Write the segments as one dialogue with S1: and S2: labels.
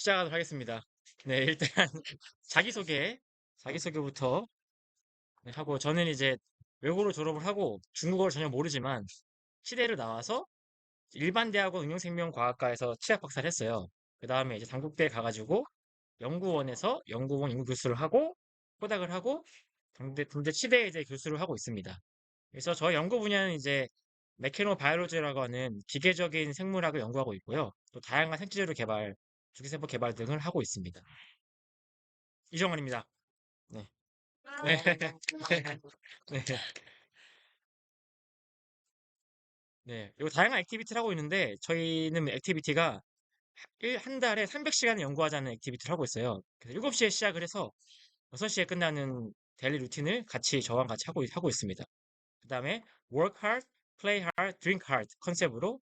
S1: 시작하도록 하겠습니다. 네, 일단 자기소개, 자기소개부터 네, 하고 저는 이제 외국어로 졸업을 하고 중국어를 전혀 모르지만 시대를 나와서 일반 대학원 응용생명과학과에서 치학 박사를 했어요. 그 다음에 이제 단국대에 가가지고 연구원에서 연구원 연구교수를 하고 포닥을 하고 군대 치대에 이제 교수를 하고 있습니다. 그래서 저희 연구 분야는 이제 메케노바이올로지라고 하는 기계적인 생물학을 연구하고 있고요. 또 다양한 생체재료 개발, 주기세포 개발 등을 하고 있습니다. 이정원입니다. 네. 네. 네. 네. 그리고 다양한 액티비티를 하고 있는데 저희는 액티비티가 한 달에 300시간을 연구하자는 액티비티를 하고 있어요. 그래서 7시에 시작을 해서 6시에 끝나는 데일리 루틴을 저랑 같이 하고 있습니다. 그 다음에 work hard, play hard, drink hard 컨셉으로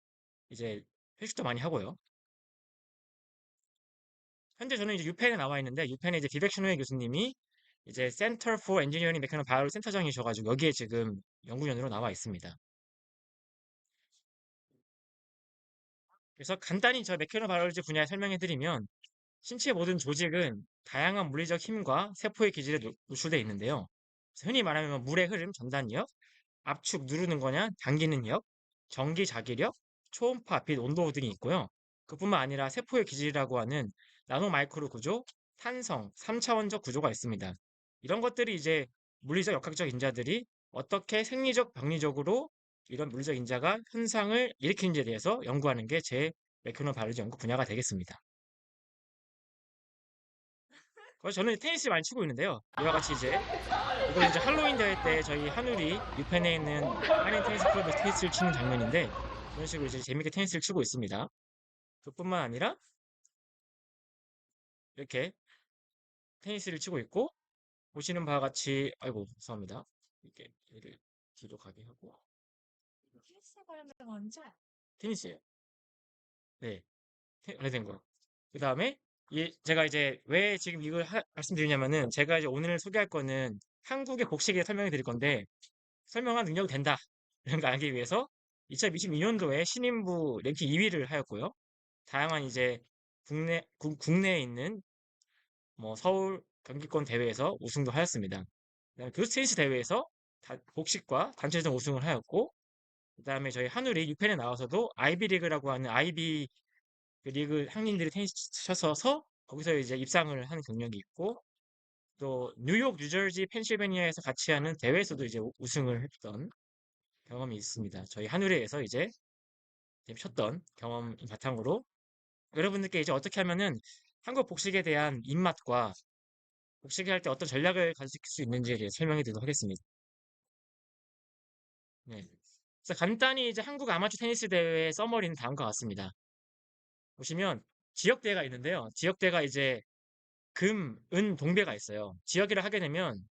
S1: 이제 회식도 많이 하고요. 현재 저는 이제 유펜에 나와 있는데 유펜에 이제 비백신호의 교수님이 이제 Center for Engineering Mechanical Biology 센터장이셔가지고 여기에 지금 연구원으로 나와 있습니다. 그래서 간단히 저 메케노바이올로지 분야에 설명해드리면 신체의 모든 조직은 다양한 물리적 힘과 세포의 기질에 노출되어 있는데요. 흔히 말하면 물의 흐름, 전단력, 압축, 누르는 거냐, 당기는 력, 전기 자기력, 초음파, 빛, 온도 등이 있고요. 그뿐만 아니라 세포의 기질이라고 하는 나노 마이크로 구조, 탄성, 3차원적 구조가 있습니다. 이런 것들이 이제 물리적 역학적 인자들이 어떻게 생리적, 병리적으로 이런 물리적 인자가 현상을 일으키는지에 대해서 연구하는 게 제 메케노바이올로지 연구 분야가 되겠습니다. 그래서 저는 테니스 많이 치고 있는데요. 이와 같이 이건 이제 할로윈 대회 때 저희 한울이 유펜에 있는 한인 테니스 클럽에서 테니스를 치는 장면인데 이런 식으로 이제 재밌게 테니스를 치고 있습니다. 그뿐만 아니라 이렇게 테니스를 치고 있고 보시는 바와 같이 아이고 죄송합니다. 이렇게 얘를 뒤로 가게 하고 테니스예요. 네, 오래된 거. 그 다음에 제가 이제 왜 지금 이걸 말씀드리냐면은 제가 이제 오늘 소개할 거는 한국의 복식에 설명해 드릴 건데 설명한 능력이 된다. 이런 거 알기 위해서 2022년도에 신인부 랭킹 2위를 하였고요. 다양한 이제 국내에 있는 뭐 서울 경기권 대회에서 우승도 하였습니다. 그다음에 그 스테이지 대회에서 복식과 단체전 우승을 하였고, 그다음에 저희 한울이 6편에 나와서도 아이비 리그라고 하는 아이비 그 리그 상인들이 테니스 쳐서 거기서 이제 입상을 한 경력이 있고, 또 뉴욕, 뉴저지, 펜실베니아에서 같이 하는 대회에서도 이제 우승을 했던 경험이 있습니다. 저희 한의뢰에서 이제 쳤던 경험 바탕으로 여러분들께 이제 어떻게 하면은 한국 복식에 대한 입맛과 복식을 할 때 어떤 전략을 가질 수 있는지에 대해 설명해 드리도록 하겠습니다. 네. 그래서 간단히 이제 한국 아마추어 테니스 대회의 서머리는 다음과 같습니다. 보시면 지역대회가 있는데요. 지역대회가 이제 금, 은, 동배가 있어요. 지역이라 하게 되면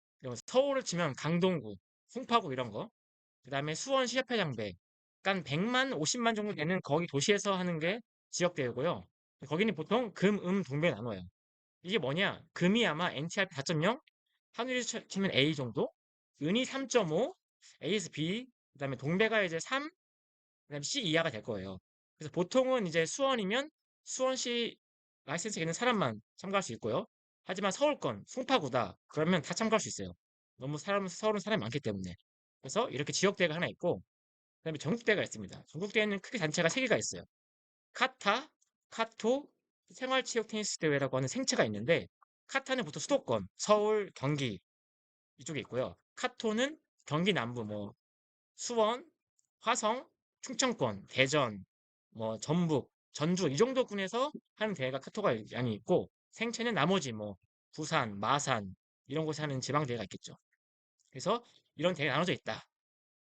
S1: 서울을 치면 강동구, 송파구 이런 거. 그 다음에 수원 시협회장배. 약간 100만, 50만 정도 되는 거기 도시에서 하는 게 지역대회고요. 거기는 보통 금, 동배 나눠요. 이게 뭐냐? 금이 아마 NTRP 4.0, 하늘이 치면 A 정도, 은이 3.5, AS B, 그 다음에 동배가 이제 3, 그 다음에 C 이하가 될 거예요. 그래서 보통은 이제 수원이면 수원시 라이센스 있는 사람만 참가할 수 있고요. 하지만 서울권, 송파구다. 그러면 다 참가할 수 있어요. 너무 서울은 사람이 많기 때문에. 그래서 이렇게 지역대회가 하나 있고, 그다음에 전국대회가 있습니다. 전국대회는 크게 단체가 3개가 있어요. 카타, 카토, 생활체육 테니스 대회라고 하는 생체가 있는데 카타는 보통 수도권, 서울, 경기 이쪽에 있고요. 카토는 경기 남부, 뭐 수원, 화성, 충청권, 대전, 뭐 전북, 전주 이 정도 군에서 하는 대회가 카토가 많이 있고 생체는 나머지 뭐 부산, 마산 이런 곳에 하는 지방 대회가 있겠죠. 그래서 이런 대회가 나눠져 있다.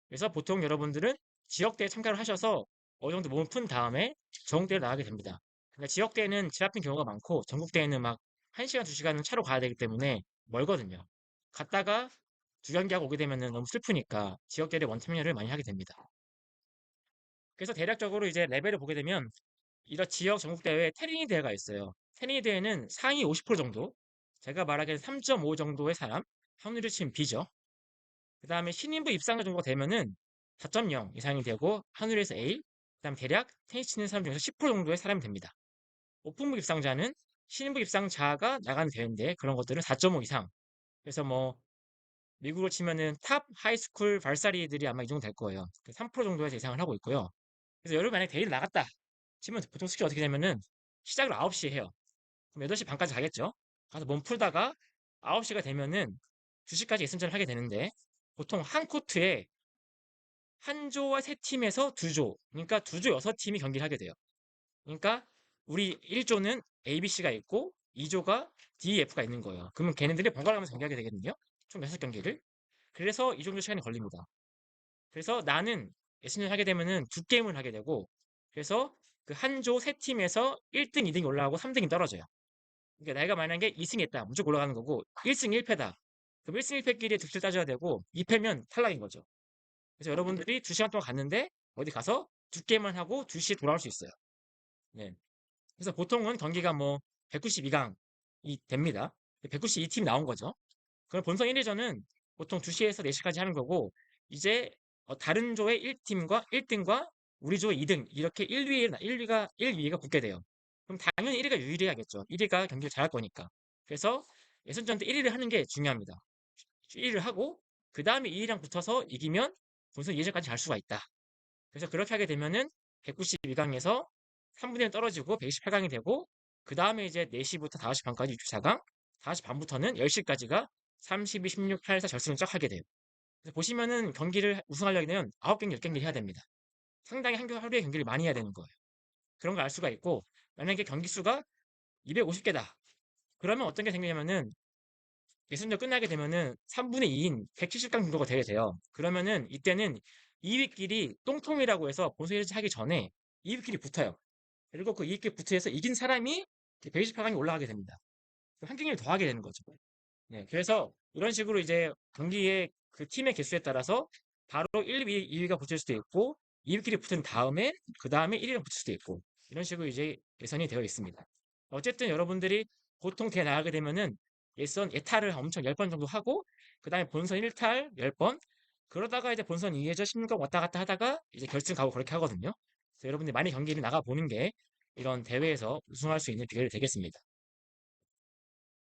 S1: 그래서 보통 여러분들은 지역대회 참가를 하셔서 어느 정도 몸을 푼 다음에 전국대회를 나가게 됩니다. 그러니까 지역대회는 집 앞인 경우가 많고 전국대회는 막 1시간, 2시간은 차로 가야 되기 때문에 멀거든요. 갔다가 두 경기하고 오게 되면 너무 슬프니까 지역대회 원참여를 많이 하게 됩니다. 그래서 대략적으로 이제 레벨을 보게 되면 이런 지역 전국대회 테린이 대회가 있어요. 테린이 대회는 상위 50% 정도, 제가 말하기에는 3.5 정도의 사람, 확률을 치면 B죠. 그 다음에 신인부 입상 정도가 되면은 4.0 이상이 되고 한울에서 A, 그 다음 대략 테니스 치는 사람 중에서 10% 정도의 사람이 됩니다. 오픈부 입상자는 신인부 입상자가 나가는 대회인데 그런 것들은 4.5 이상. 그래서 뭐 미국으로 치면은 탑 하이스쿨 발사리들이 아마 이 정도 될 거예요. 3% 정도에서 이상을 하고 있고요. 그래서 여러분 만약에 대회를 나갔다 치면 보통 스킬이 어떻게 되면은 시작을 9시에 해요. 그럼 8시 반까지 가겠죠? 가서 몸 풀다가 9시가 되면은 2시까지 예선전을 하게 되는데 보통 한 코트에 한 조와 세 팀에서 두 조, 그러니까 두 조 여섯 팀이 경기를 하게 돼요. 그러니까 우리 1조는 ABC가 있고 2조가 DEF가 있는 거예요. 그러면 걔네들이 번갈아 가면서 경기하게 되거든요. 총 6경기를. 그래서 이 정도 시간이 걸립니다. 그래서 나는 예선전 하게 되면은 두 게임을 하게 되고 그래서 그 한 조 세 팀에서 1등, 2등이 올라가고 3등이 떨어져요. 그러니까 내가 만약에 2승 했다. 무조건 올라가는 거고 1승 1패다. 그럼 1승 1패끼리 득실 따져야 되고 2패면 탈락인 거죠. 그래서 여러분들이 2시간 동안 갔는데 어디 가서 두 게임만 하고 2시에 돌아올 수 있어요. 네. 그래서 보통은 경기가 뭐 192강이 됩니다. 192팀이 나온 거죠. 그럼 본선 1회전은 보통 2시에서 4시까지 하는 거고 이제 다른 조의 1팀과 1등과 우리 조의 2등 이렇게 1위가 1위가 붙게 돼요. 그럼 당연히 1위가 유리하겠죠. 1위가 경기를 잘할 거니까. 그래서 예선전 때 1위를 하는 게 중요합니다. 1위를 하고 그 다음에 2위랑 붙어서 이기면 본선 2회전까지 갈 수가 있다. 그래서 그렇게 하게 되면은 192강에서 3분의 1 떨어지고 128강이 되고 그 다음에 이제 4시부터 5시 반까지 64강, 5시 반부터는 10시까지가 32, 16, 84 결승을 쫙 하게 돼요. 그래서 보시면은 경기를 우승하려면 9경기, 10경기 해야 됩니다. 상당히 하루에 경기를 많이 해야 되는 거예요. 그런 걸 알 수가 있고 만약에 경기 수가 250개다. 그러면 어떤 게 생기냐면은 예선전 끝나게 되면은 3분의 2인 170강 정도가 되게 돼요. 그러면은 이때는 2위끼리 똥통이라고 해서 본선 1위 하기 전에 2위끼리 붙어요. 그리고 그 2위끼리 붙어서 이긴 사람이 128강에 올라가게 됩니다. 한 경기를 더 하게 되는 거죠. 네, 그래서 이런 식으로 이제 경기의 그 팀의 개수에 따라서 바로 1, 2위가 붙을 수도 있고 2위끼리 붙은 다음에 그 다음에 1위가 붙을 수도 있고 이런 식으로 이제 예선이 되어 있습니다. 어쨌든 여러분들이 보통 대회 나가게 되면은 예탈을 엄청 10번 정도 하고 그 다음에 본선 1탈 10번 그러다가 이제 본선 2회전 16강 왔다 갔다 하다가 이제 결승 가고 그렇게 하거든요. 그래서 여러분들이 많이 경기를 나가 보는 게 이런 대회에서 우승할 수 있는 기회를 되겠습니다.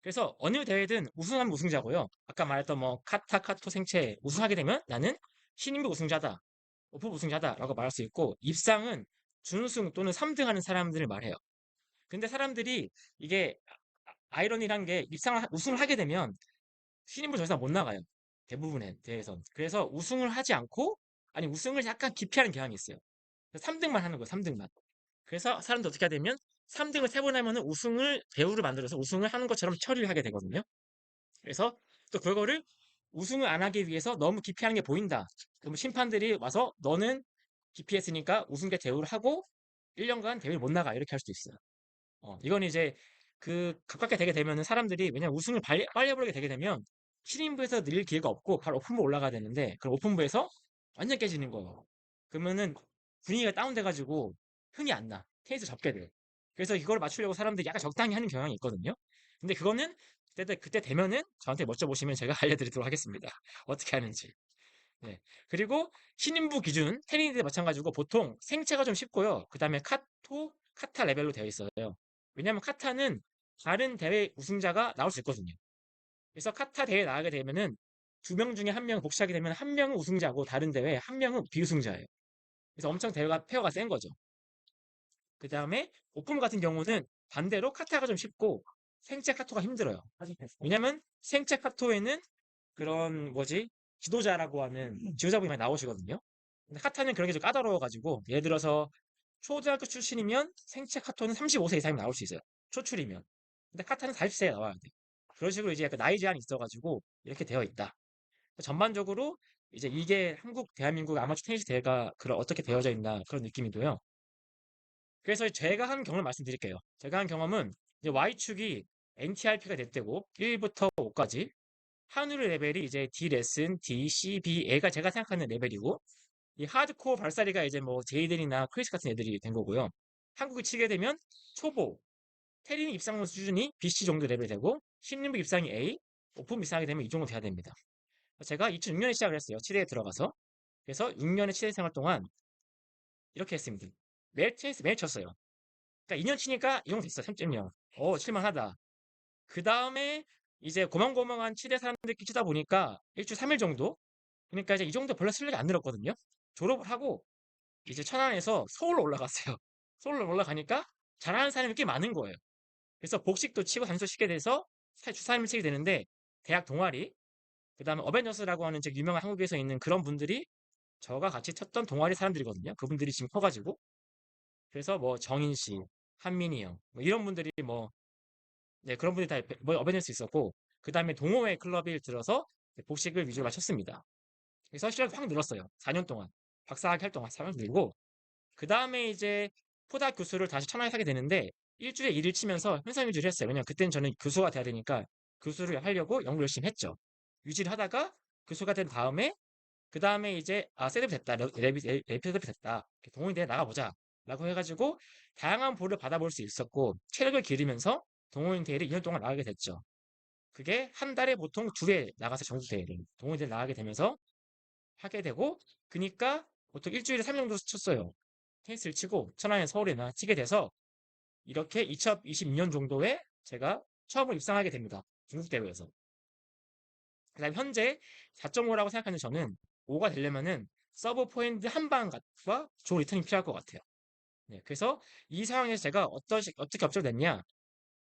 S1: 그래서 어느 대회든 우승하면 우승자고요. 아까 말했던 뭐 카타, 카토, 생체 우승하게 되면 나는 신인부 우승자다, 오프 우승자다라고 말할 수 있고 입상은 준우승 또는 3등 하는 사람들을 말해요. 근데 사람들이 이게 아이러니란 게 우승을 하게 되면 신인부 더 이상 못 나가요. 대부분의 대회에선. 그래서 우승을 하지 않고 아니 우승을 약간 기피하는 경향이 있어요. 3등만 하는 거예요. 3등만. 그래서 사람들 어떻게 하게 되면 3등을 3번 하면은 우승을 배우를 만들어서 우승을 하는 것처럼 처리를 하게 되거든요. 그래서 또 그거를 우승을 안 하기 위해서 너무 기피하는 게 보인다. 그럼 심판들이 와서 너는 기피했으니까 우승자 대우를 하고 1년간 대회를 못 나가 이렇게 할 수도 있어요. 이건 이제 그 가깝게 되게 되면은 사람들이 왜냐면 우승을 빨리 해버리게 되게 되면 신인부에서 늘릴 기회가 없고 바로 오픈부 올라가야 되는데 그럼 오픈부에서 완전 깨지는 거예요. 그러면은 분위기가 다운돼가지고 흥이 안 나. 테니스 접게 돼. 그래서 이걸 맞추려고 사람들이 약간 적당히 하는 경향이 있거든요. 근데 그거는 그때 되면은 저한테 여쭤보시면 제가 알려드리도록 하겠습니다. 어떻게 하는지. 네. 그리고 신인부 기준 테니스에 마찬가지고 보통 생체가 좀 쉽고요. 그 다음에 카타 레벨로 되어 있어요. 왜냐하면 카타는 다른 대회 우승자가 나올 수 있거든요. 그래서 카타 대회 나가게 되면은 2명 중에 1명 복시하게 되면 1명은 우승자고 다른 대회 1명은 비우승자예요. 그래서 엄청 대회가 페어가 센 거죠. 그 다음에 오픈 같은 경우는 반대로 카타가 좀 쉽고 생체 카토가 힘들어요. 왜냐면 생체 카토에는 그런 뭐지 지도자라고 하는 지도자분이 많이 나오시거든요. 근데 카타는 그런 게 좀 까다로워가지고 예를 들어서 초등학교 출신이면 생체 카토는 35세 이상이 나올 수 있어요. 초출이면. 근데 카타는 40세에 나와야 돼. 그런 식으로 이제 약간 나이 제한이 있어가지고 이렇게 되어 있다. 전반적으로 이제 이게 대한민국 아마추어 테니스 대회가 어떻게 되어져 있나 그런 느낌이고요. 그래서 제가 한 경험을 말씀드릴게요. 제가 한 경험은 이제 Y축이 NTRP가 됐대고 1부터 5까지 한우의 레벨이 이제 D 레슨, D, C, B, A가 제가 생각하는 레벨이고 이 하드코어 발사리가 이제 뭐 제이든이나 크리스 같은 애들이 된 거고요. 한국이 치게 되면 초보, 테린 입상 수준이 BC 정도 레벨이 되고 신림부 입상이 A, 오픈 입상하게 되면 이 정도 돼야 됩니다. 제가 2006년에 시작을 했어요. 치대에 들어가서. 그래서 6년의 치대 생활 동안 이렇게 했습니다. 매일 쳤어요. 그러니까 2년 치니까 이 정도 됐어요. 3.0. 칠만하다. 그 다음에 이제 고만고만한 치대 사람들끼리 치다 보니까 일주 3일 정도? 그러니까 이제 이 정도 별로 실력이 안 늘었거든요. 졸업을 하고 이제 천안에서 서울로 올라갔어요. 서울로 올라가니까 잘하는 사람이 꽤 많은 거예요. 그래서 복식도 치고 단수도 치게 돼서 주 3일 치게 되는데 대학 동아리, 그 다음에 어벤져스라고 하는 즉 유명한 한국에서 있는 그런 분들이 저가 같이 쳤던 동아리 사람들이거든요. 그분들이 지금 커가지고. 그래서 뭐 정인 씨, 한민희 형, 뭐 이런 분들이 뭐, 네, 그런 분들이 다 뭐 어벤져스 있었고, 그 다음에 동호회 클럽을 들어서 복식을 위주로 마쳤습니다. 그래서 실력이 확 늘었어요. 4년 동안. 박사학위 활동을 4년 늘고, 그 다음에 이제 포닥 교수를 다시 천안에 하게 되는데, 일주일에 일을 치면서 현상 유지를 했어요. 왜냐면 그때는 저는 교수가 돼야 되니까 교수를 하려고 연구 열심히 했죠. 유지를 하다가 교수가 된 다음에 그 다음에 이제 셋업이 됐다. 셋업이 됐다. 동호인대회 나가보자. 라고 해가지고 다양한 볼을 받아볼 수 있었고 체력을 기르면서 동호인대회를 2년 동안 나가게 됐죠. 그게 한 달에 보통 2회 나가서 전국대회를 동호인대회 나가게 되면서 하게 되고 그니까 보통 일주일에 3일 정도 쳤어요. 테니스를 치고 천안에 서울에나 치게 돼서 이렇게 2022년 정도에 제가 처음으로 입상하게 됩니다. 중국대회에서. 그다음 현재 4.5라고 생각하는 저는 5가 되려면은 서브 포인트 한 방과 좋은 리턴이 필요할 것 같아요. 네, 그래서 이 상황에서 제가 어떻게 업적을 냈냐?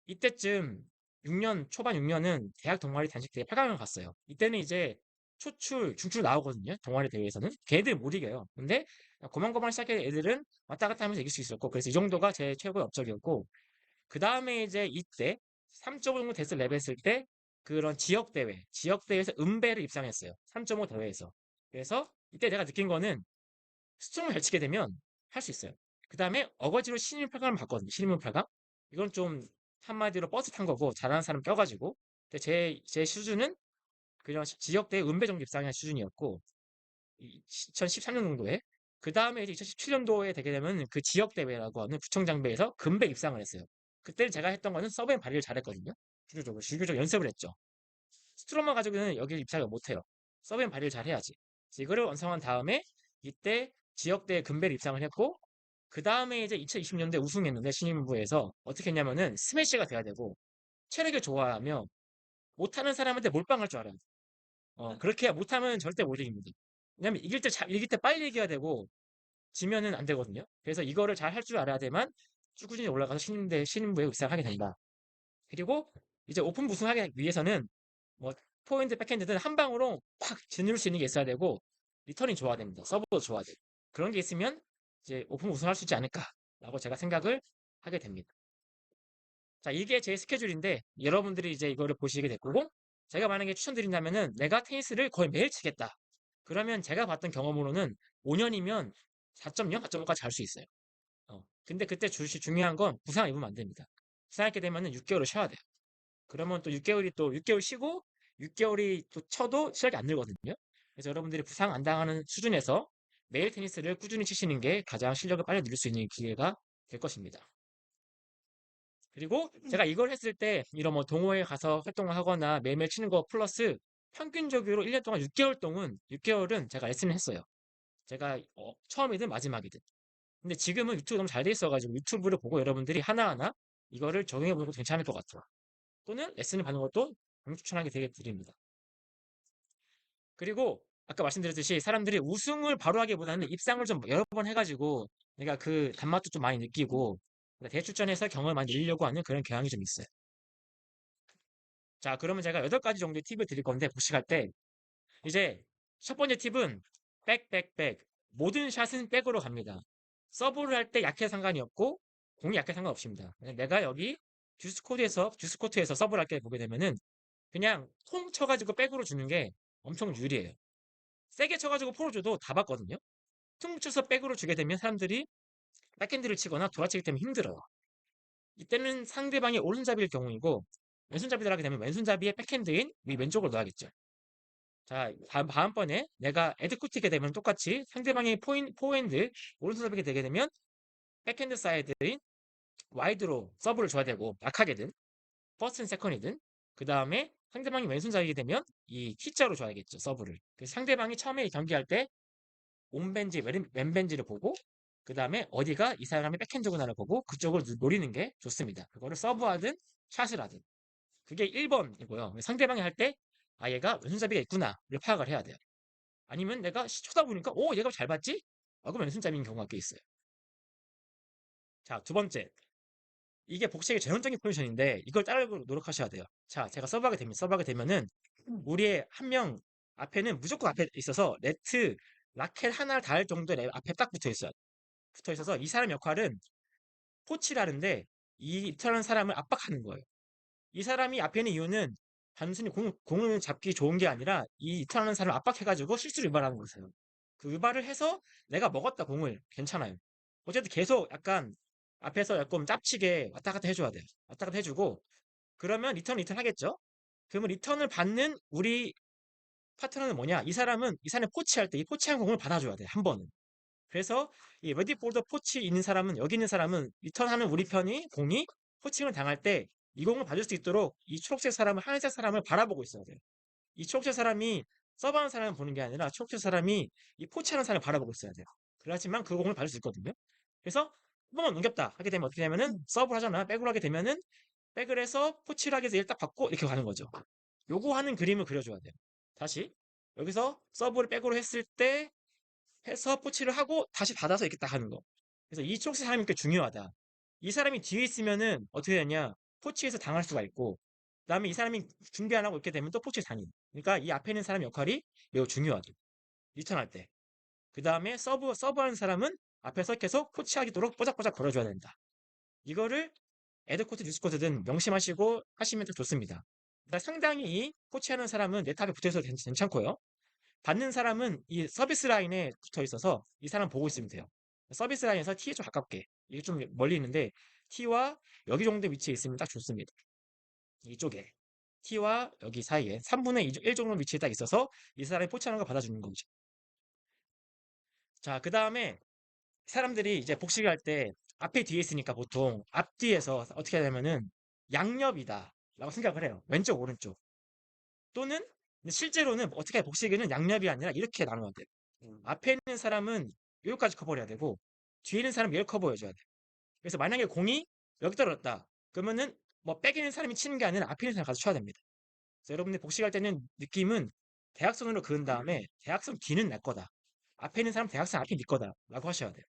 S1: 이때쯤 6년, 초반 6년은 대학 동아리 단식 대회 8강을 갔어요. 이때는 이제 초출, 중출 나오거든요. 동아리 대회에서는. 걔네들 못 이겨요. 근데 고만고만 시작한 애들은 왔다 갔다 하면서 이길 수 있었고, 그래서 이 정도가 제 최고의 업적이었고, 그 다음에 이제 이때 3.5 정도 됐을 레벨 했을 때 그런 지역대회에서 은배를 입상했어요. 3.5 대회에서. 그래서 이때 내가 느낀 거는 스트롱을 잘 치게 되면 할 수 있어요. 그 다음에 어거지로 신인 8강을 봤거든요. 신인문 8강. 이건 좀 한마디로 버스 탄 거고 잘하는 사람 껴가지고. 근데 제 수준은 그냥 지역대회 은배 정도 입상한 수준이었고 2013년 정도에 그 다음에 이제 2017년도에 되게 되면 그 지역대회라고 하는 구청장배에서 금배 입상을 했어요. 그때 제가 했던 거는 서브앤 발리를 잘했거든요. 주기적으로 연습을 했죠. 스트로만 가지고는 여기 입상을 못해요. 서브앤 발리를 잘해야지. 이거를 완성한 다음에 이때 지역대회 금배를 입상을 했고 그 다음에 이제 2020년대 우승했는데 신인부에서 어떻게 했냐면은 스매시가 돼야 되고 체력이 좋아하며 못하는 사람한테 몰빵할 줄 알아요. 그렇게 해야 못하면 절대 못 이깁니다. 왜냐면 이길 때 빨리 이겨야 되고 지면은 안 되거든요. 그래서 이거를 잘 할 줄 알아야 되만 쭉 꾸준히 올라가서 신인부에 입상하게 된다. 그리고 이제 오픈 우승하기 위해서는 뭐 포핸드, 백핸드든 한 방으로 팍 지눌 수 있는 게 있어야 되고 리턴이 좋아야 됩니다. 서브도 좋아야 돼요. 그런 게 있으면 이제 오픈 우승할 수 있지 않을까라고 제가 생각을 하게 됩니다. 자, 이게 제 스케줄인데 여러분들이 이제 이거를 보시게 될 거고 제가 만약에 추천드린다면은 내가 테니스를 거의 매일 치겠다. 그러면 제가 봤던 경험으로는 5년이면 4.0, 4.5까지 갈 수 있어요. 근데 그때 중요한 건 부상 입으면 안 됩니다. 부상하게 되면은 6개월을 쉬어야 돼요. 그러면 또 6개월 쉬고 6개월이 또 쳐도 실력이 안 늘거든요. 그래서 여러분들이 부상 안 당하는 수준에서 매일 테니스를 꾸준히 치시는 게 가장 실력을 빨리 늘릴 수 있는 기회가 될 것입니다. 그리고 제가 이걸 했을 때 이런 뭐 동호회 가서 활동을 하거나 매일매일 치는 거 플러스 평균적으로 1년 동안 6개월은 제가 레슨을 했어요. 제가 처음이든 마지막이든. 근데 지금은 유튜브 너무 잘 돼 있어가지고 유튜브를 보고 여러분들이 하나하나 이거를 적용해 보는 것도 괜찮을 것 같아요. 또는 레슨을 받는 것도 강력 추천하게 되게 드립니다. 그리고 아까 말씀드렸듯이 사람들이 우승을 바로 하기보다는 입상을 좀 여러 번 해가지고 내가 그 단맛도 좀 많이 느끼고 대출전에서 경험을 많이 늘리려고 하는 그런 경향이 좀 있어요. 자, 그러면 제가 8가지 정도의 팁을 드릴 건데 복식할 때 이제 첫 번째 팁은 백. 모든 샷은 백으로 갑니다. 서브를 할 때 약해 상관이 없고 공이 약해 상관없습니다. 내가 여기 듀스코트에서 서브를 할 때 보게 되면은 그냥 통 쳐가지고 백으로 주는 게 엄청 유리해요. 세게 쳐가지고 포로 줘도 다 받거든요. 퉁 쳐서 백으로 주게 되면 사람들이 백핸드를 치거나 돌아치기 때문에 힘들어요. 이때는 상대방이 오른손잡이일 경우이고 왼손잡이를 하게 되면 왼손잡이의 백핸드인 왼쪽으로 넣어야겠죠. 자, 다음번에 내가 에드코트게 되면 똑같이 상대방의 포핸드 오른손잡이게 되게 되면 백핸드 사이드인 와이드로 서브를 줘야 되고 약하게든 퍼스트든 세컨이든 그 다음에 상대방이 왼손잡이게 되면 이 T자로 줘야겠죠 서브를. 그래서 상대방이 처음에 경기할 때 온벤지 왼벤지를 보고 그 다음에 어디가 이 사람의 백핸드구나를 보고 그쪽을 노리는 게 좋습니다. 그거를 서브하든 샷을 하든. 그게 1번이고요. 상대방이 할 때, 아, 얘가 왼손잡이가 있구나를 파악을 해야 돼요. 아니면 내가 쳐다보니까, 오, 얘가 잘 봤지? 그럼 왼손잡이인 경우가 꽤 있어요. 자, 두 번째. 이게 복식의 전형적인 포지션인데, 이걸 따르고 노력하셔야 돼요. 자, 제가 서브하게 됩니다. 서브하게 되면은, 우리의 한 명 앞에는 무조건 앞에 있어서, 네트, 라켓 하나 닿을 정도의 앞에 딱 붙어 있어요. 붙어 있어서, 이 사람 역할은 코치라는데, 이 이탈하는 사람을 압박하는 거예요. 이 사람이 앞에 있는 이유는 단순히 공을 잡기 좋은 게 아니라 이 이탈하는 사람을 압박해가지고 실수를 유발하는 거예요. 그 유발을 해서 내가 먹었다 공을 괜찮아요. 어쨌든 계속 약간 앞에서 약간 짭치게 왔다 갔다 해줘야 돼요. 왔다 갔다 해주고 그러면 리턴 하겠죠? 그러면 리턴을 받는 우리 파트너는 뭐냐? 이 사람은 포치할 때 이 포치한 공을 받아줘야 돼. 한 번은. 그래서 이 레디 볼더 포치 있는 사람은 여기 있는 사람은 리턴하는 우리 편이 공이 포칭을 당할 때 이 공을 받을 수 있도록 이 초록색 사람을 하얀색 사람을 바라보고 있어야 돼요. 이 초록색 사람이 서브하는 사람을 보는 게 아니라 초록색 사람이 이 포치하는 사람을 바라보고 있어야 돼요. 그래야지만 그 공을 받을 수 있거든요. 그래서 한 번만 넘겼다 하게 되면 어떻게 되냐면은 서브를 하잖아. 백을 하게 되면은 백을 해서 포치를 하게 해서 일딱 받고 이렇게 가는 거죠. 요거 하는 그림을 그려줘야 돼요. 다시 여기서 서브를 백으로 했을 때 해서 포치를 하고 다시 받아서 이렇게 딱 하는 거. 그래서 이 초록색 사람이 꽤 중요하다. 이 사람이 뒤에 있으면은 어떻게 되냐? 포치에서 당할 수가 있고, 그다음에 이 사람이 준비 안 하고 이렇게 되면 또 포치에 당해. 그러니까 이 앞에 있는 사람 역할이 매우 중요하죠. 리턴할 때. 그 다음에 서브하는 사람은 앞에서 계속 포치하기도록 뽀짝뽀짝 걸어줘야 된다. 이거를 에드코트, 뉴스코트든 명심하시고 하시면 좀 좋습니다. 그러니까 상당히 이 포치하는 사람은 내 탑에 붙어있어도 괜찮고요. 받는 사람은 이 서비스 라인에 붙어 있어서 이 사람 보고 있으면 돼요. 서비스 라인에서 T에 좀 가깝게. 이게 좀 멀리 있는데 T와 여기 정도 위치에 있으면 딱 좋습니다. 이쪽에. T와 여기 사이에 3분의 1 정도 위치에 딱 있어서 이 사람이 포치하는 거 받아주는 거죠. 자, 그 다음에 사람들이 이제 복식을 할 때 앞에 뒤에 있으니까 보통 앞뒤에서 어떻게 하냐면은 양옆이다 라고 생각을 해요. 왼쪽, 오른쪽. 또는 실제로는 어떻게 복식에는 양옆이 아니라 이렇게 나눠야 돼요. 앞에 있는 사람은 여기까지 커버해야 되고 뒤에 있는 사람은 여기 커버해줘야 돼. 그래서 만약에 공이 여기 떨어졌다. 그러면은 뭐 백에 있는 사람이 치는 게 아니라 앞에 있는 사람이 가서 쳐야 됩니다. 그래서 여러분들 복식할 때는 느낌은 대각선으로 그은 다음에 대각선 뒤는 내 거다. 앞에 있는 사람 대각선 앞이 네 거다. 라고 하셔야 돼요.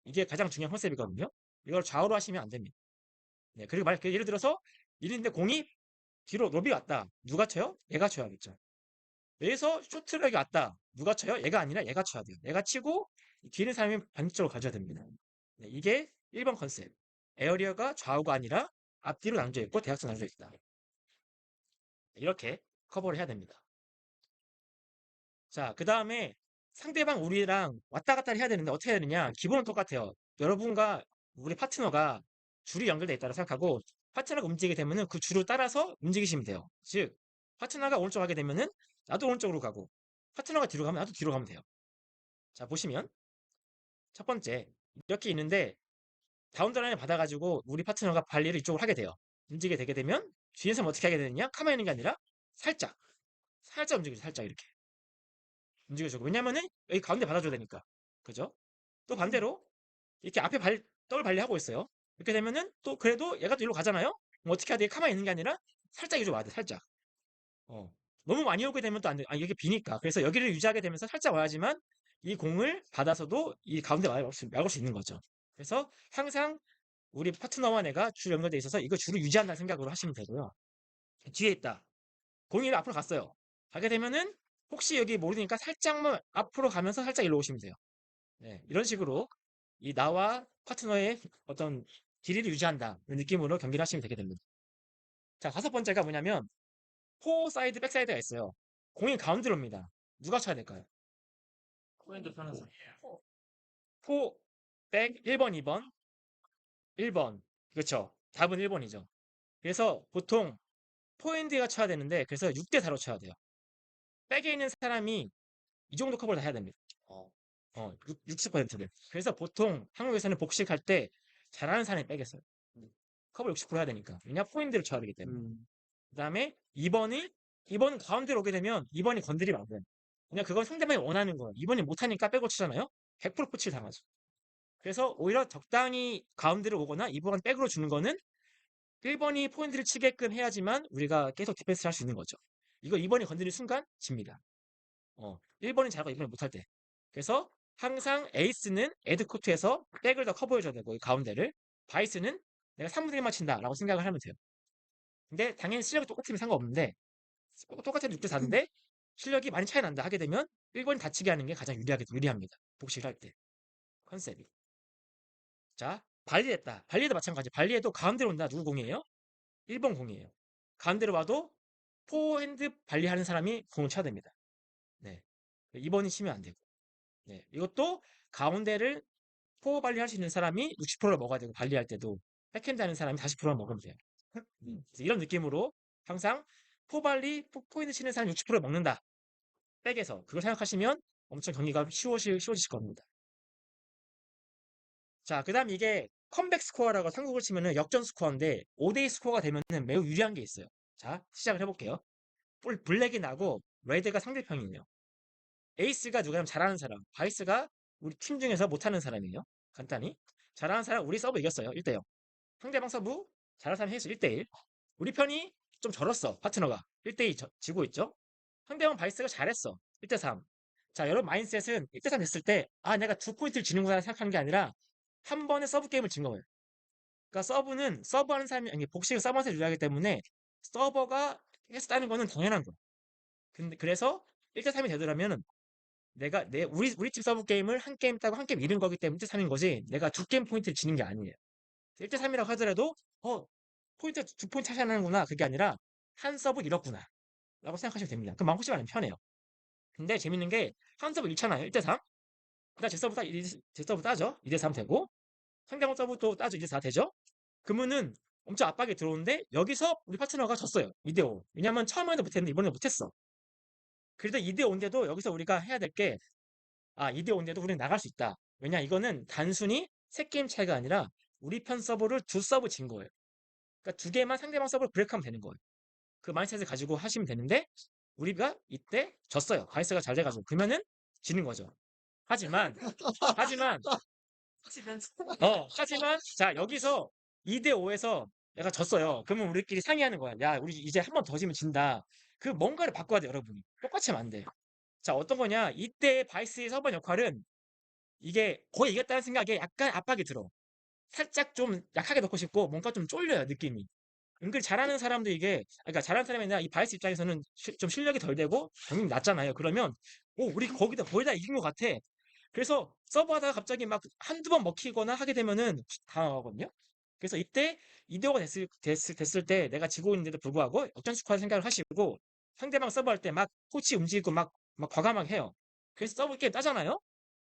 S1: 이게 가장 중요한 컨셉이거든요. 이걸 좌우로 하시면 안 됩니다. 네, 그리고 예를 들어서 이런데 공이 뒤로 로비 왔다. 누가 쳐요? 얘가 쳐야겠죠. 여기서 쇼트력이 왔다. 누가 쳐요? 얘가 아니라 얘가 쳐야 돼요. 얘가 치고 뒤에 있는 사람이 반대쪽으로 가져야 됩니다. 네, 이게 1번 컨셉. 에어리어가 좌우가 아니라 앞뒤로 나눠져 있고 대각선 나눠져 있다. 이렇게 커버를 해야 됩니다. 자, 그 다음에 상대방 우리랑 왔다 갔다 해야 되는데 어떻게 해야 되느냐? 기본은 똑같아요. 여러분과 우리 파트너가 줄이 연결되어 있다고 생각하고 파트너가 움직이게 되면은 그 줄을 따라서 움직이시면 돼요. 즉, 파트너가 오른쪽 가게 되면은 나도 오른쪽으로 가고 파트너가 뒤로 가면 나도 뒤로 가면 돼요. 자, 보시면 첫 번째 이렇게 있는데 다운드라인을 받아가지고 우리 파트너가 발리를 이쪽으로 하게 돼요. 움직이게 되게 되면 뒤에서 어떻게 하게 되느냐? 가만히 있는 게 아니라 살짝 움직이죠. 살짝 이렇게 움직여주고 왜냐면은 여기 가운데 받아줘야 되니까 그죠? 또 반대로 이렇게 앞에 떡을 발리하고 있어요. 이렇게 되면은 또 그래도 얘가 또 일로 가잖아요? 그럼 어떻게 해야 돼? 가만히 있는 게 아니라 살짝 이쪽으로 와야 돼. 살짝. 어. 너무 많이 오게 되면 또 안 돼. 아, 이게 비니까. 그래서 여기를 유지하게 되면서 살짝 와야지만 이 공을 받아서도 이 가운데 막을 수 있는 거죠. 그래서 항상 우리 파트너와 내가 줄 연결돼 있어서 이거 줄을 유지한다는 생각으로 하시면 되고요. 뒤에 있다. 공이 앞으로 갔어요. 가게 되면은 혹시 여기 모르니까 살짝만 앞으로 가면서 살짝 일로 오시면 돼요. 네, 이런 식으로 이 나와 파트너의 어떤 길이를 유지한다. 이런 느낌으로 경기를 하시면 되게 됩니다. 자, 다섯 번째가 뭐냐면 포 사이드, 백 사이드가 있어요. 공이 가운데로 옵니다. 누가 쳐야 될까요? 포핸드 편한 사람. 포, 백, 1번, 2번, 1번. 그렇죠. 답은 1번이죠. 그래서 보통 포핸드가 쳐야 되는데 그래서 6대 4로 쳐야 돼요. 백에 있는 사람이 이 정도 커버를 다 해야 됩니다. 60%를. 그래서 보통 한국에서는 복식할 때 잘하는 사람이 빼겠어요. 커버 60% 해야 되니까. 왜냐? 포인트를 쳐야 되기 때문에. 그 다음에 2번은 가운데로 오게 되면 2번이 건드리면 안 돼요. 그냥 그건 상대방이 원하는 거예요. 2번이 못하니까 빼고 치잖아요? 100% 포치를 당하죠. 그래서 오히려 적당히 가운데로 오거나 2번은 백으로 주는 거는 1번이 포인트를 치게끔 해야지만 우리가 계속 디펜스를 할 수 있는 거죠. 이거 2번이 건드리는 순간 집니다. 1번이 잘하고 2번이 못할 때. 그래서 항상 에이스는 에드코트에서 백을 더 커버해줘야 되고, 이 가운데를. 바이스는 내가 3분의 1만 친다라고 생각을 하면 돼요. 근데 당연히 실력이 똑같으면 상관없는데, 똑같은 6대 4인데 실력이 많이 차이 난다 하게 되면 1번이 다치게 하는 게 가장 유리합니다. 복식을 할 때. 컨셉이. 자, 발리했다. 발리에도 마찬가지. 발리에도 가운데로 온다. 누구 공이에요? 1번 공이에요. 가운데로 와도 포핸드 발리하는 사람이 공을 쳐야 됩니다. 네. 2번이 치면 안 되고. 네. 이것도 가운데를 포 발리할 수 있는 사람이 60%를 먹어야 되고, 발리할 때도 백핸드 하는 사람이 40%를 먹으면 돼요. 그래서 이런 느낌으로 항상 포발리, 포인트 치는 사람이 60%를 먹는다. 백에서. 그걸 생각하시면 엄청 경기가 쉬워지실 겁니다. 자, 그 다음 이게 컴백 스코어라고 한국을 치면은 역전 스코어인데 5대2 스코어가 되면은 매우 유리한 게 있어요. 자, 시작을 해볼게요. 블랙이 나고 레드가 상대편이에요. 에이스가 누가냐면 잘하는 사람, 바이스가 우리 팀 중에서 못하는 사람이에요. 간단히. 잘하는 사람, 우리 서브 이겼어요. 1대0. 상대방 서브 잘하는 사람이 해서 1대1. 우리 편이 좀 절었어. 파트너가. 1대2 지고 있죠. 상대방 바이스가 잘했어. 1대3. 자, 여러분 마인셋은 1대3 됐을 때, 아, 내가 2포인트를 지는구나 생각하는 게 아니라 한 번에 서브 게임을 진 거예요. 그러니까 서브는 서브하는 사람이 아니 복식을 서버한테 유리하기 때문에 서버가 했다는 거는 당연한 거야. 근데 그래서 1대3이 되더라면은 내가 우리 팀 서브 게임을 한 게임 따고 한 게임 잃은 거기 때문에 1대3인 거지 내가 두 게임 포인트를 지는 게 아니에요. 1대3이라고 하더라도 포인트 두 포인트 차지하는구나 그게 아니라 한 서브 잃었구나 라고 생각하시면 됩니다. 그럼 마음고치가 아니면 편해요. 근데 재밌는 게 한 서브 잃잖아요. 1대3. 그다음 제 서브 따죠. 2대3 되고 상대방 서브 또 따죠. 2대4 되죠. 그러면은 엄청 압박이 들어오는데 여기서 우리 파트너가 졌어요. 2대5. 왜냐면 처음에도 못했는데 이번에 못했어. 그래도 2대5인데도 여기서 우리가 해야 될 게 2대5인데도 우리는 나갈 수 있다. 왜냐 이거는 단순히 세 게임 차이가 아니라 우리 편 서브를 두 서브 진 거예요. 그러니까 두 개만 상대방 서브를 브레이크하면 되는 거예요. 그 마인드셋을 가지고 하시면 되는데 우리가 이때 졌어요. 바이스가 잘 돼가지고 그러면은 지는 거죠. 하지만 하지만 하지만 자 여기서 2대5에서 내가 졌어요. 그러면 우리끼리 상의하는 거야. 야 우리 이제 한 번 더 지면 진다. 그 뭔가를 바꿔야 돼 여러분이. 똑같이 하면 안 돼. 자 어떤 거냐 이때 바이스의 서번 역할은 이게 거의 이겼다는 생각에 약간 압박이 들어. 살짝 좀 약하게 넣고 싶고 뭔가 좀 쫄려요 느낌이. 은근히 잘하는 사람도 이게 그러니까 잘하는 사람이 아니라 이 바이스 입장에서는 좀 실력이 덜 되고 경력이 낮잖아요. 그러면 우리 거의 다 이긴 것 같아. 그래서 서브하다가 갑자기 막 한두 번 먹히거나 하게 되면은 당황하거든요. 그래서 이때 2대5가 됐을 때 내가 지고 있는데도 불구하고 역전 스코어 생각을 하시고 상대방 서브할 때 막 코치 움직이고 막 과감하게 해요. 그래서 서브 게임 따잖아요.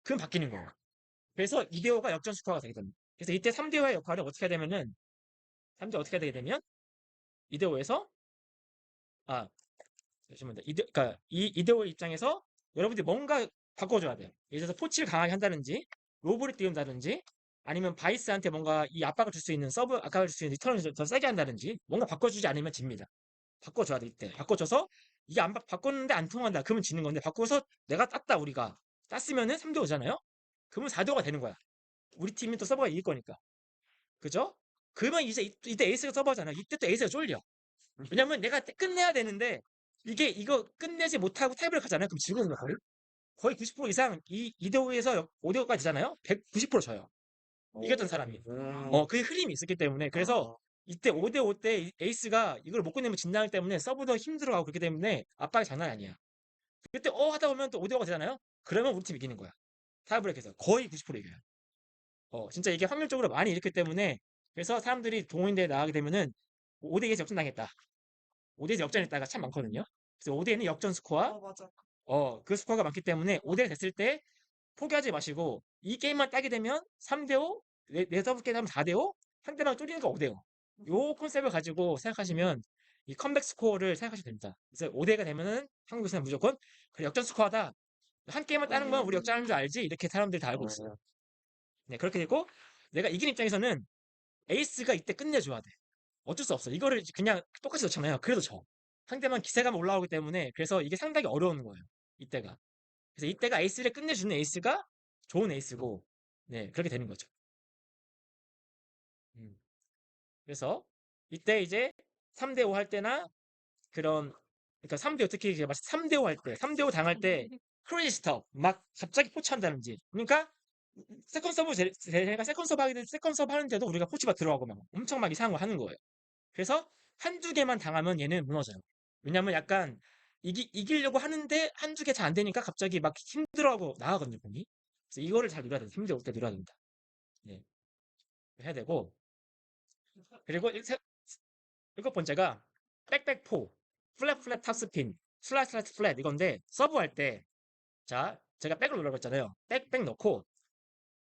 S1: 그럼 바뀌는 거예요. 그래서 2대5가 역전 스코어가 되게 됩니다. 그래서 이때 3대5의 역할을 어떻게 해야 되면은 3대 어떻게 해야 되게 되면 2대5에서 아 잠시만요. 그러니까 이대호 입장에서 여러분들이 뭔가 바꿔줘야 돼요. 예를 들어서 포치를 강하게 한다든지, 로브를 띄운다든지, 아니면 바이스한테 뭔가 이 압박을 줄 수 있는 압박을 줄 수 있는 리턴을 더 세게 한다든지, 뭔가 바꿔주지 않으면 집니다. 바꿔줘야 돼, 이때. 바꿔줘서, 이게 바꿨는데 안 통한다. 그러면 지는 건데, 바꿔서 내가 땄다, 우리가. 땄으면은 3대5잖아요? 그러면 4대5가 되는 거야. 우리 팀이 또 서버가 이길 거니까. 그죠? 그러면 이제 이때 에이스가 서버잖아요. 이때 또 에이스가 쫄려. 왜냐면 내가 끝내야 되는데 이거 끝내지 못하고 타이브레이크 하잖아요. 그럼 지고 있는 거예요. 거의 90% 이상 2대5에서 5대5까지 잖아요. 190% 져요. 이겼던 사람이. 그게 흐름이 있었기 때문에 그래서 이때 5대5 때 에이스가 이걸 못 끝내면 진다기 때문에 서브도 힘들어하고 그렇기 때문에 압박이 장난 아니야. 그때 하다 보면 또 5대5가 되잖아요. 그러면 우리 팀 이기는 거야. 타이브레이크에서 거의 90% 이겨요. 진짜 이게 확률적으로 많이 이렇기 때문에 그래서 사람들이 동호인대에 나가게 되면은 5대2에서 역전당했다. 5대1 역전했다가 참 많거든요. 그래서 5대1은 역전 스코어,
S2: 맞아.
S1: 그 스코어가 많기 때문에 5대1 됐을 때 포기하지 마시고 이 게임만 따게 되면 3대5, 네다섯 개 하면 4대5, 상대방 쫄리는 거 5대5. 요 컨셉을 가지고 생각하시면 이 컴백 스코어를 생각하시면 됩니다. 그래서 5대1가 되면은 한국에서는 무조건 그래 역전 스코어다. 한 게임만 따는 건 우리 역전하는 줄 알지? 이렇게 사람들이 다 알고 있어요. 네, 그렇게 되고 내가 이긴 입장에서는 에이스가 이때 끝내줘야 돼. 어쩔 수 없어. 이거를 그냥 똑같이 넣잖아요. 그래도 져. 상대방 기세감 올라오기 때문에 그래서 이게 상당히 어려운 거예요. 이때가. 그래서 이때가 에이스를 끝내주는 에이스가 좋은 에이스고 네, 그렇게 되는 거죠. 음. 그래서 이때 이제 3대5 할 때나 그런 그러니까 3대5 특히 이제 3대5 할 때, 3대5 당할 때 크레이지 스톱 막 갑자기 포치한다든지 그러니까 세컨 서브 제가 세컨 서브 하는데도 우리가 포치가 들어가고 막 엄청 막 이상한 거 하는 거예요. 그래서 한두 개만 당하면 얘는 무너져요. 왜냐면 약간 이기려고 하는데 한두 개 잘 안 되니까 갑자기 막 힘들어하고 나가거든요, 공이. 그래서 이거를 잘 누려야 됩니다. 힘들 때 누려야 됩니다. 네, 해야 되고 그리고 일곱 번째가 백백포, 플랫 플랫 탑스핀, 슬라이스 슬라이스 플랫 이건데 서브할 때 자, 제가 백을 누르라고 했잖아요. 백 넣고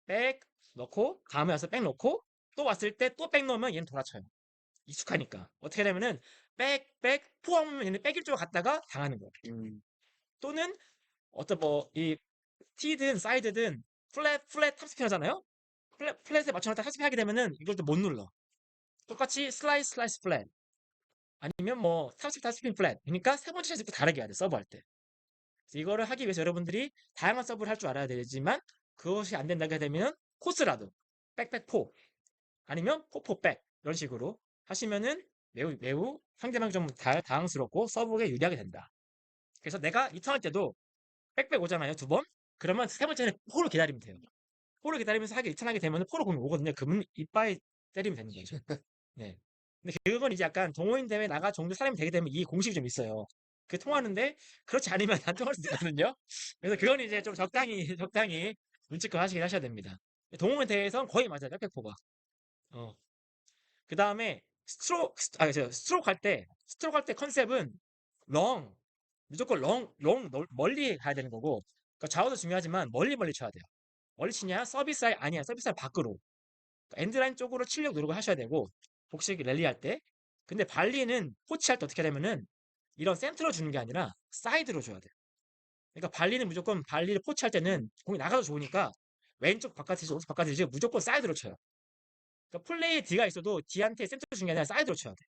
S1: 백 넣고 다음에 와서 백 넣고 또 왔을 때 또 백 넣으면 얘는 돌아쳐요. 익숙하니까 어떻게 되면은 백 포함하면 얘는 백일 줄 갔다가 당하는 거예요. 또는 어떤 뭐 이 T든 사이드든 플랫 탑스핀 하잖아요. 플랫에 맞춰놨다 탑스핀 하게 되면은 이걸 또 못 눌러. 똑같이 슬라이스 플랫 아니면 뭐 탑스핀 플랫 그러니까 세 번째 샷이 또 다르게 해야 돼 서브 할 때. 그래서 이거를 하기 위해서 여러분들이 다양한 서브를 할 줄 알아야 되지만 그것이 안 된다게 되면 코스라도 백포 아니면 포백 이런 식으로 하시면은 매우 상대방이 좀 당황스럽고 서브에 유리하게 된다. 그래서 내가 리턴할 때도 백백 오잖아요, 두 번. 그러면 세 번째는 포를 기다리면 돼요. 포를 기다리면서 하게 리턴하게 되면 포로 공이 오거든요. 그러면 이빠이 때리면 되는 거죠. 네. 근데 그건 이제 약간 동호인 대회 나가 정도 사람이 되게 되면 이 공식이 좀 있어요. 그 통하는데 그렇지 않으면 안 통할 수도 있거든요. 그래서 그건 이제 좀 적당히 눈치껏 하시긴 하셔야 됩니다. 동호인 대회에서는 거의 맞아요, 백백포가. 어. 그 다음에 스트로크 할 때 컨셉은 long, 무조건 멀리 가야 되는 거고, 그러니까 좌우도 중요하지만 멀리 쳐야 돼요. 멀리 치냐? 서비스 라인 아니야. 서비스 라인 밖으로. 그러니까 엔드라인 쪽으로 치려고 노력을 하셔야 되고, 복식 랠리 할 때. 근데 발리는 포치할 때 어떻게 하냐면은 이런 센터로 주는 게 아니라 사이드로 줘야 돼요. 그러니까 발리는 무조건 발리를 포치할 때는 공이 나가도 좋으니까 왼쪽 바깥이지 오른쪽 바깥이지 무조건 사이드로 쳐요. 그러니까 플레이에 D가 있어도 D한테 센터 주는 게 아니라 사이드로 쳐야 돼.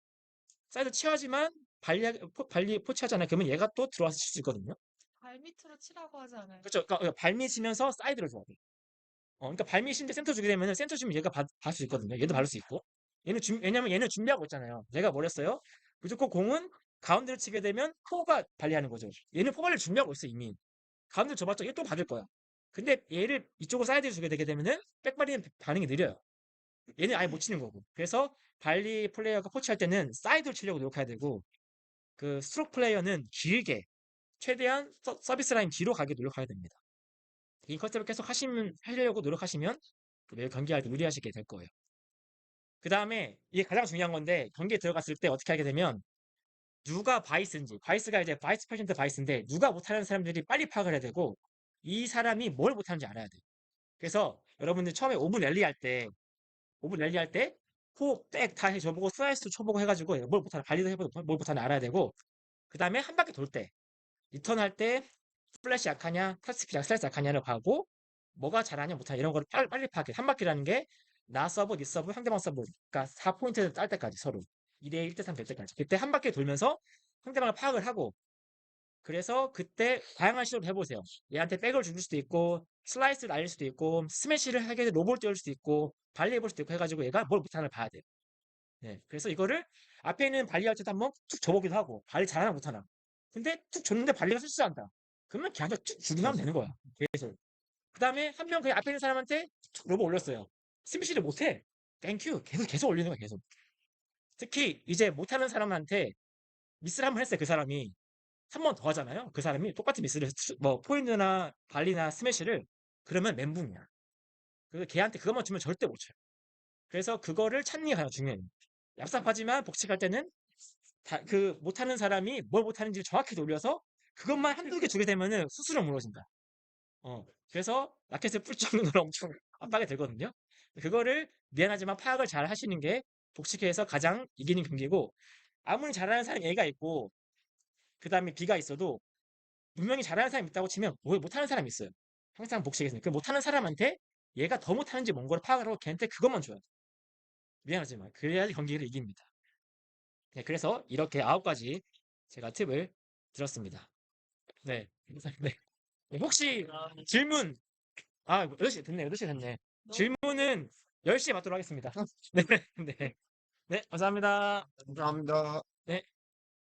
S1: 사이드 치야지만 발리 포치하잖아요. 그러면 얘가 또 들어와서 칠 수 있거든요.
S2: 발밑으로 치라고 하지 않아요?
S1: 그렇죠. 그러니까 발밑이면서 사이드로 줘야 돼. 그러니까 발밑인데 센터 주게 되면 센터 주면 얘가 받을 수 있거든요. 얘도 받을 수 있고. 왜냐면 얘는 준비하고 있잖아요. 내가 뭘 했어요? 무조건 공은 가운데로 치게 되면 포가 발리하는 거죠. 얘는 포발을 준비하고 있어 이미. 가운데로 줘봤자 얘 또 받을 거야. 근데 얘를 이쪽으로 사이드로 주게 되게 되면은 백발리는 반응이 느려요. 얘는 아예 못 치는 거고. 그래서 발리 플레이어가 포치할 때는 사이드로 치려고 노력해야 되고 그 스트로크 플레이어는 길게 최대한 서비스 라인 뒤로 가게 노력해야 됩니다. 이 컨셉을 계속 하려고 노력하시면 매일 경기할 때 유리하시게 될 거예요. 그 다음에 이게 가장 중요한 건데 경기에 들어갔을 때 어떻게 하게 되면 누가 바이스인지 바이스가 이제 바이스 퍼센트 바이스인데 누가 못하는 사람들이 빨리 파악을 해야 되고 이 사람이 뭘 못하는지 알아야 돼요. 그래서 여러분들 처음에 5분 랠리 할 때 5분 랠리 할 때 포, 백 다 해줘보고 슬라이스 쳐보고 해가지고 뭘 못하나 발리도 해보고 뭘 못하나 알아야 되고 그 다음에 한 바퀴 돌 때 리턴 할 때 플래시 약하냐 타스피 슬라이스 약하냐를 봐고 뭐가 잘하냐 못하냐 이런 거를 빨리 파악해 한 바퀴라는 게 나 서브, 니 서브, 상대방 서브 그러니까 4포인트 딸 때까지 서로 2대 1대 3 될 때까지 그때 한 바퀴 돌면서 상대방을 파악을 하고 그래서 그때 다양한 시도를 해보세요. 얘한테 백을 줄 수도 있고 슬라이스를 날릴 수도 있고 스매시를 하게 로볼 띄울 수도 있고 발리 해볼 수도 있고 해가지고 얘가 뭘 못하나 봐야 돼요. 네, 그래서 이거를 앞에 있는 발리할 때도 한번 툭 줘보기도 하고 발리 잘하나 못하나. 근데 툭 줬는데 발리가 실수한다. 그러면 걔한테 툭 주기만 하면 되는 거야. 계속. 그 다음에 한 명 그 앞에 있는 사람한테 툭 로봇 올렸어요. 스매시를 못해. 땡큐. 계속 올리는 거야, 계속. 특히 이제 못하는 사람한테 미스를 한 번 했어요, 그 사람이. 한 번 더 하잖아요. 그 사람이 똑같은 미스를 뭐 포인트나 발리나 스매시를 그러면 멘붕이야. 그 걔한테 그것만 주면 절대 못 쳐요. 그래서 그거를 찾는 게 가장 중요해요. 얍삽하지만 복식할 때는 그 못하는 사람이 뭘 못하는지 정확히 돌려서 그것만 한두 개 주게 되면은 스스로 무너진다. 그래서 라켓을 풀 정도로 엄청 압박이 되거든요. 그거를 미안하지만 파악을 잘 하시는 게 복식회에서 가장 이기는 경기고 아무리 잘하는 사람이 A가 있고 그 다음에 B가 있어도 분명히 잘하는 사람이 있다고 치면 뭐 못하는 사람이 있어요. 항상 복식에서는 그 못하는 사람한테 얘가 더 못하는지 뭔 걸 파악을 하고 걔한테 그것만 줘야 돼. 미안하지만 그래야지 경기를 이깁니다. 네, 그래서 이렇게 9가지 제가 팁을 드렸습니다. 네, 네. 혹시 질문 8시 됐네. 8시 됐네. 질문은 10시에 받도록 하겠습니다. 네, 네. 네, 감사합니다.
S3: 감사합니다.
S1: 네.